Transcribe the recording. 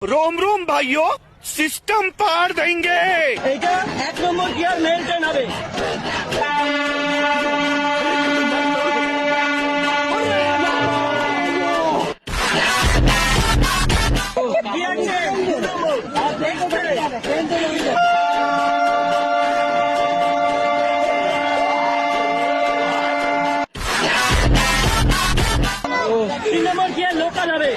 रोम रोम भाइयों, सिस्टम पार देंगे। এটা 1 নম্বর গিয়ার মেইনটেইন হবে। গিয়ার চেঞ্জ 2 নম্বর আর দেখতে তিন নম্বর গিয়ার লোকাল হবে।